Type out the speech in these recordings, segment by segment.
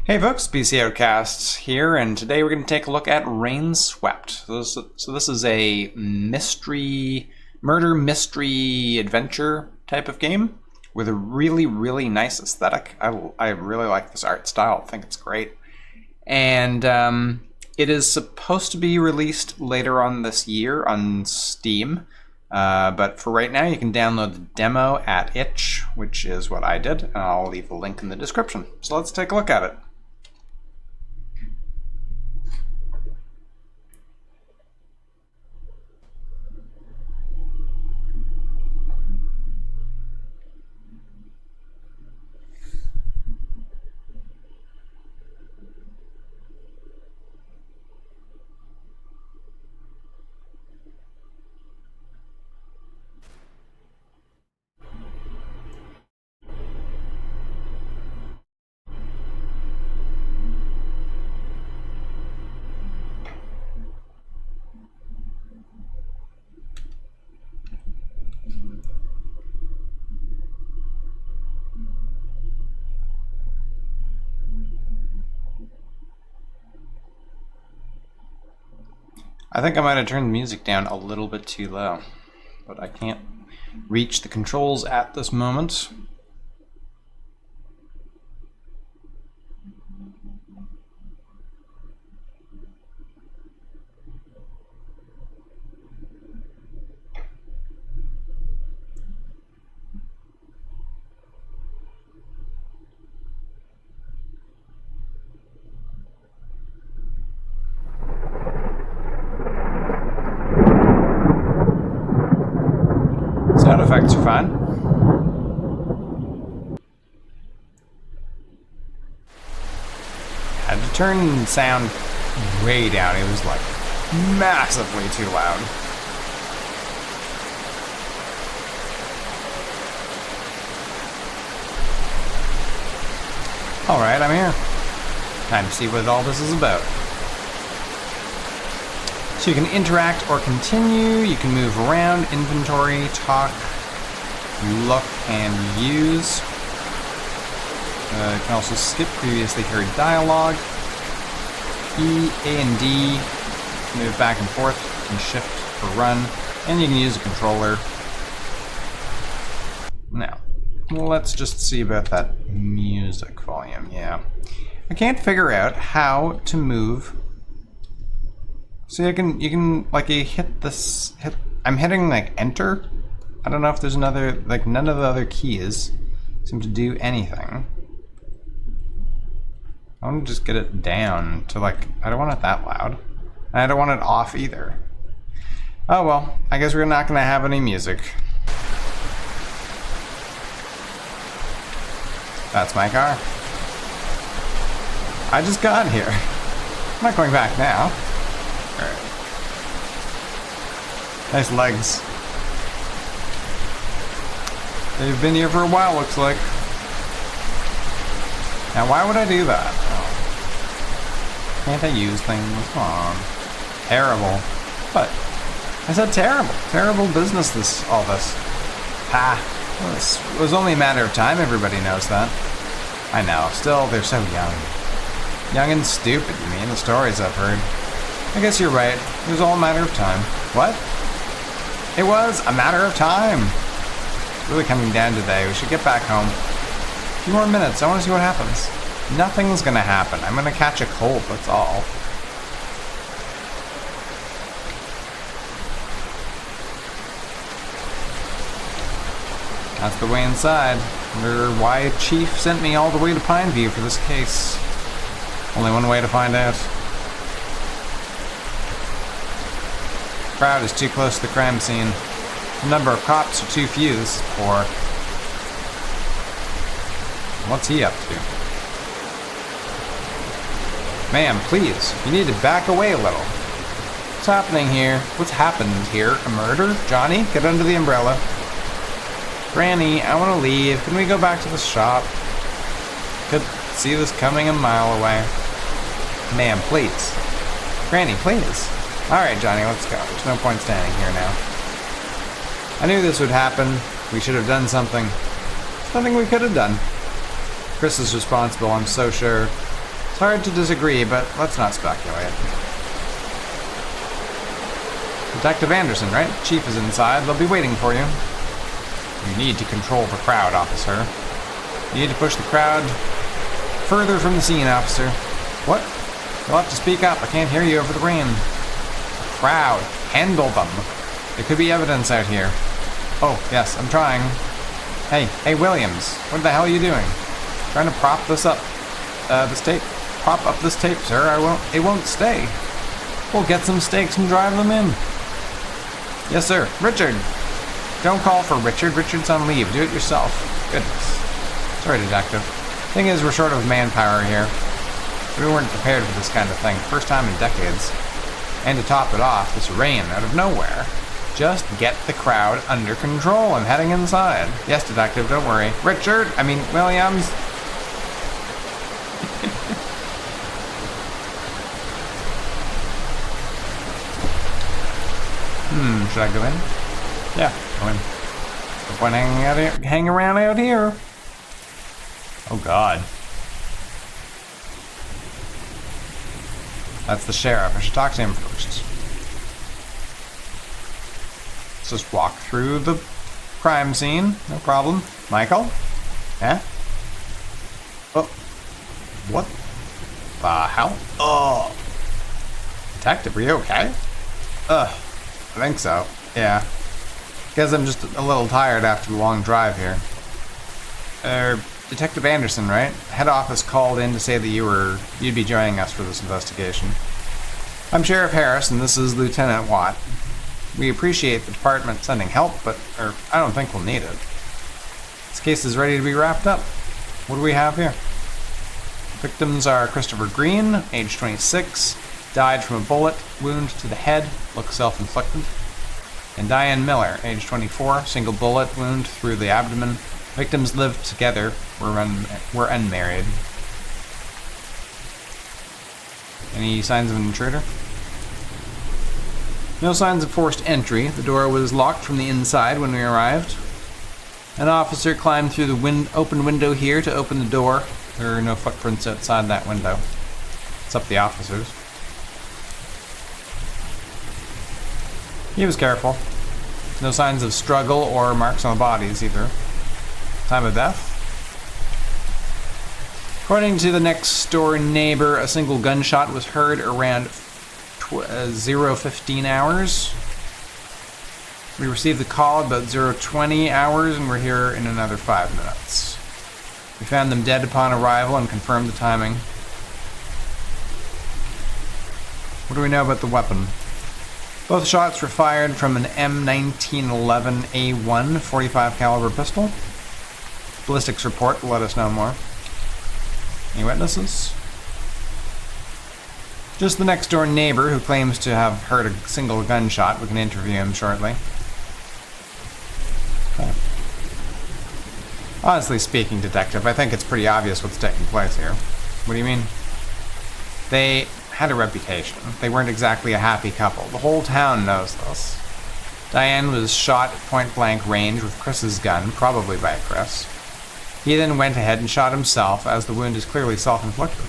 Hey folks, PCoutcast here, and today we're going to take a look at Rainswept. So this is a murder mystery adventure type of game with a really nice aesthetic. I really like this art style. I think it's great. And it is supposed to be released later on this year on Steam. But for right now, you can download the demo at itch, which is what I did, and I'll leave a link in the description. So let's take a look at it. I think I might have turned the music down a little bit too low, but I can't reach the controls at this moment. Sound effects are fine. Had to turn the sound way down. It was like massively too loud. Alright, I'm here. Time to see what all this is about. So you can interact or continue, you can move around, inventory, talk, look, and use. You can also skip previously heard dialogue. E, A, and D, move back and forth, and shift for run, and you can use a controller. Now, let's just see about that music volume, yeah. I can't figure out how to move. So you can like you hit this, I'm hitting like enter. I don't know if there's another, like none of the other keys seem to do anything. I want to just get it down to like, I don't want it that loud. And I don't want it off either. Oh well, I guess we're not gonna have any music. That's my car. I just got here. I'm not going back now. Alright. Nice legs. They've been here for a while, looks like. Now, why would I do that? Oh. Can't I use things? Come on. Terrible. What? I said terrible. Terrible business, all this. Ha. Well, it was only a matter of time, everybody knows that. I know. Still, they're so young. Young and stupid, you mean? The stories I've heard. I guess you're right. It was all a matter of time. What? It was a matter of time. It's really coming down today. We should get back home. A few more minutes. I want to see what happens. Nothing's gonna happen. I'm gonna catch a cold, that's all. That's the way inside. Wonder why Chief sent me all the way to Pineview for this case. Only one way to find out. Crowd is too close to the crime scene. The number of cops are too few. This is poor. What's he up to? Ma'am, please. You need to back away a little. What's happening here? What's happened here? A murder? Johnny, get under the umbrella. Granny, I want to leave. Can we go back to the shop? Could see this coming a mile away. Ma'am, please. Granny, please. Alright, Johnny, let's go. There's no point standing here now. I knew this would happen. We should have done something. Nothing we could have done. Chris is responsible, I'm so sure. It's hard to disagree, but let's not speculate. Detective Anderson, right? Chief is inside. They'll be waiting for you. You need to control the crowd, officer. You need to push the crowd further from the scene, officer. What? You'll have to speak up. I can't hear you over the rain. Crowd. Handle them. There could be evidence out here. Oh, yes, I'm trying. Hey, Williams. What the hell are you doing? Trying to prop this up. This tape. Prop up this tape, sir. It won't stay. We'll get some stakes and drive them in. Yes, sir. Richard. Don't call for Richard. Richard's on leave. Do it yourself. Goodness. Sorry, detective. Thing is, we're short of manpower here. We weren't prepared for this kind of thing. First time in decades. And to top it off, this rain out of nowhere. Just get the crowd under control. I'm heading inside. Yes, detective, don't worry. Williams. Should I go in? Yeah, go in. No point hang around out here. Oh, God. That's the sheriff. I should talk to him first. Let's just walk through the crime scene. No problem. Michael? Eh? Oh. What the hell? Oh. Detective, are you okay? I think so. Yeah. Guess I'm just a little tired after the long drive here. Detective Anderson, right? Head office called in to say that you'd be joining us for this investigation. I'm Sheriff Harris, and this is Lieutenant Watt. We appreciate the department sending help, but I don't think we'll need it. This case is ready to be wrapped up. What do we have here? Victims are Christopher Green, age 26, died from a bullet wound to the head, looks self-inflicted. And Diane Miller, age 24, single bullet wound through the abdomen. Victims lived together, were unmarried. Any signs of an intruder? No signs of forced entry. The door was locked from the inside when we arrived. An officer climbed through the open window here to open the door. There are no footprints outside that window. It's up the officers. He was careful. No signs of struggle or marks on the bodies either. Time of death? According to the next door neighbor, a single gunshot was heard around 0:15 hours. We received the call about 0:20 hours and we're here in another 5 minutes. We found them dead upon arrival and confirmed the timing. What do we know about the weapon? Both shots were fired from an M1911A1 .45 caliber pistol. Ballistics report will let us know more. Any witnesses? Just the next door neighbor who claims to have heard a single gunshot. We can interview him shortly. Okay. Honestly speaking, detective, I think it's pretty obvious what's taking place here. What do you mean? They had a reputation. They weren't exactly a happy couple. The whole town knows this. Diane was shot at point-blank range with Chris's gun, probably by Chris. He then went ahead and shot himself, as the wound is clearly self-inflicted.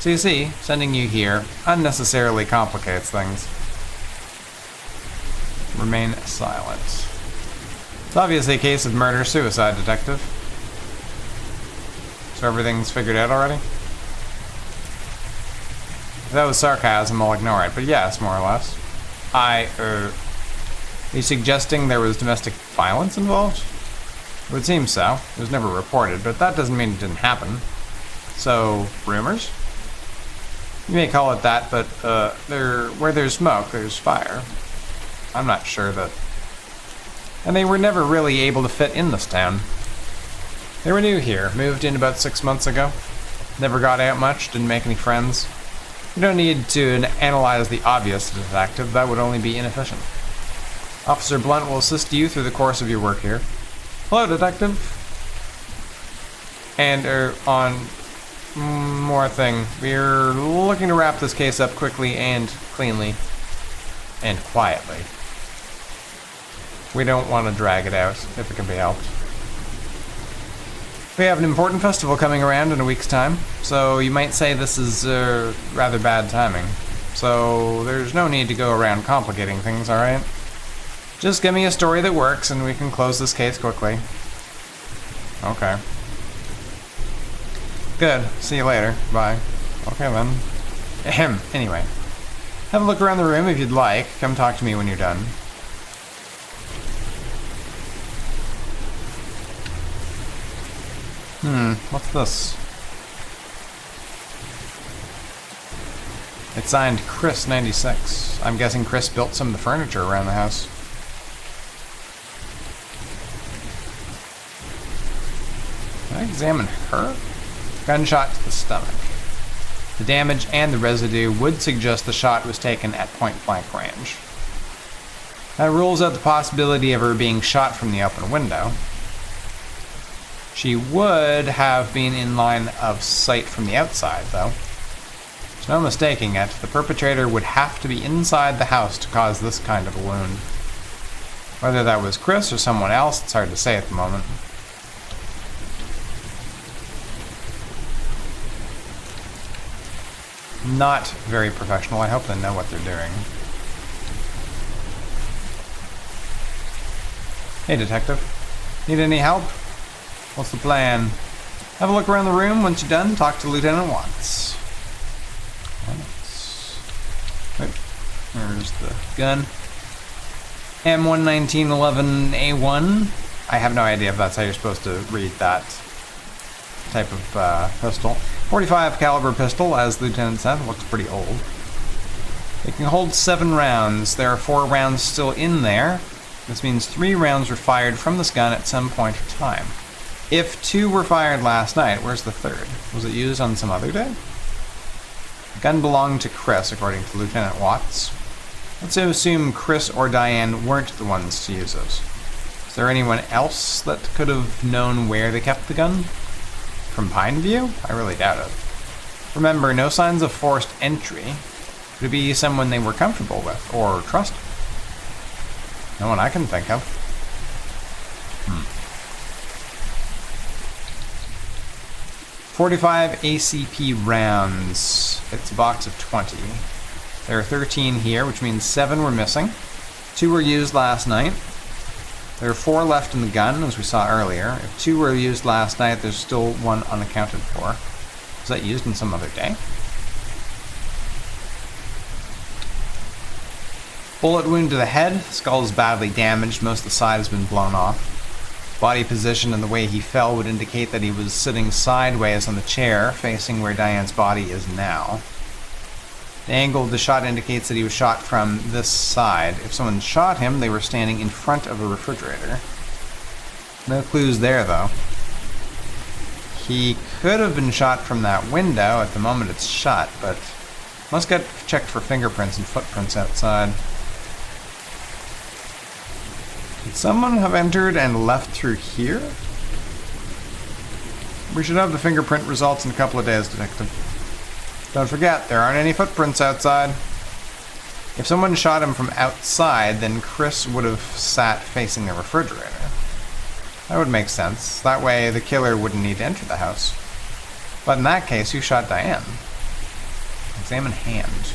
So you see, sending you here unnecessarily complicates things. Remain silent. It's obviously a case of murder-suicide, detective. So everything's figured out already? If that was sarcasm, I'll ignore it, but yes, more or less. Are you suggesting there was domestic violence involved? It would seem so. It was never reported, but that doesn't mean it didn't happen. So, rumors? You may call it that, but where there's smoke, there's fire. I'm not sure that... And they were never really able to fit in this town. They were new here, moved in about 6 months ago. Never got out much, didn't make any friends. You don't need to analyze the obvious, detective. That would only be inefficient. Officer Blunt will assist you through the course of your work here. Hello, detective. And on more thing, we're looking to wrap this case up quickly and cleanly and quietly. We don't want to drag it out if it can be helped. We have an important festival coming around in a week's time, so you might say this is rather bad timing. So there's no need to go around complicating things, alright? Just give me a story that works and we can close this case quickly. Okay. Good. See you later. Bye. Okay then. Ahem. Anyway. Have a look around the room if you'd like. Come talk to me when you're done. What's this? It's signed Chris 96. I'm guessing Chris built some of the furniture around the house. Can I examine her? Gunshot to the stomach. The damage and the residue would suggest the shot was taken at point-blank range. That rules out the possibility of her being shot from the open window. She would have been in line of sight from the outside, though. There's no mistaking it. The perpetrator would have to be inside the house to cause this kind of a wound. Whether that was Chris or someone else, it's hard to say at the moment. Not very professional. I hope they know what they're doing. Hey, detective. Need any help? What's the plan? Have a look around the room. Once you're done, talk to Lieutenant Watts. Wait, there's the gun. M11911A1. I have no idea if that's how you're supposed to read that type of pistol. 45 caliber pistol, as the lieutenant said. Looks pretty old. It can hold 7 rounds. There are 4 rounds still in there. This means 3 rounds were fired from this gun at some point in time. If 2 were fired last night, where's the 3rd? Was it used on some other day? The gun belonged to Chris, according to Lieutenant Watts. Let's assume Chris or Diane weren't the ones to use it. Is there anyone else that could have known where they kept the gun? From Pineview? I really doubt it. Remember, no signs of forced entry. Could it be someone they were comfortable with or trusted? No one I can think of. 45 ACP rounds. It's a box of 20. There are 13 here, which means 7 were missing. 2 were used last night. There are 4 left in the gun, as we saw earlier. If 2 were used last night, there's still 1 unaccounted for. Was that used on some other day? Bullet wound to the head. Skull is badly damaged. Most of the side has been blown off. Body position and the way he fell would indicate that he was sitting sideways on the chair, facing where Diane's body is now. The angle of the shot indicates that he was shot from this side. If someone shot him, they were standing in front of a refrigerator. No clues there, though. He could have been shot from that window at the moment it's shut, but must get checked for fingerprints and footprints outside. Did someone have entered and left through here? We should have the fingerprint results in a couple of days, Detective. Don't forget, there aren't any footprints outside. If someone shot him from outside, then Chris would have sat facing the refrigerator. That would make sense. That way the killer wouldn't need to enter the house. But in that case, who shot Diane? Examine hand.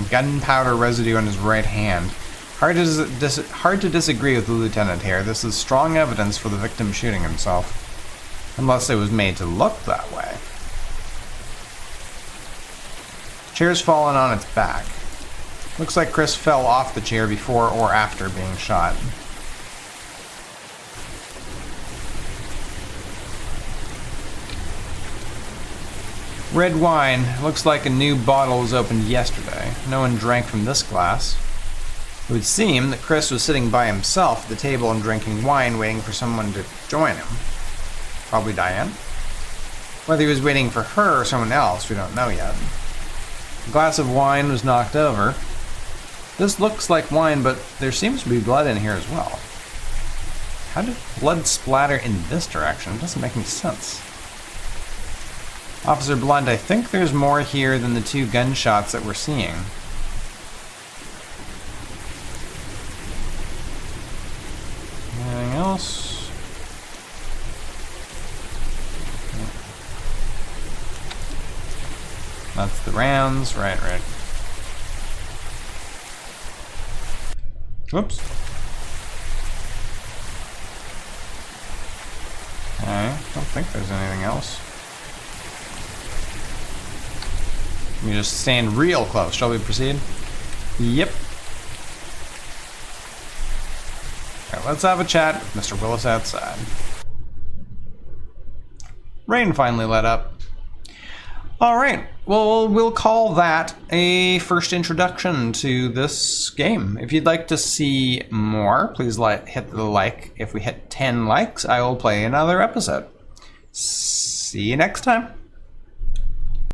Gunpowder residue on his right hand. Hard to disagree with the lieutenant here. This is strong evidence for the victim shooting himself. Unless it was made to look that way. Chair's fallen on its back. Looks like Chris fell off the chair before or after being shot. Red wine. Looks like a new bottle was opened yesterday. No one drank from this glass. It would seem that Chris was sitting by himself at the table and drinking wine, waiting for someone to join him. Probably Diane. Whether he was waiting for her or someone else, we don't know yet. The glass of wine was knocked over. This looks like wine, but there seems to be blood in here as well. How did blood splatter in this direction? It doesn't make any sense. Officer Blunt, I think there's more here than the 2 gunshots that we're seeing. Anything else? That's the rounds. Right. Whoops. Okay, don't think there's anything else. Let me just stand real close. Shall we proceed? Yep. Alright, let's have a chat with Mr. Willis outside. Rain finally let up. Alright, well, we'll call that a first introduction to this game. If you'd like to see more, please hit the like. If we hit 10 likes, I will play another episode. See you next time.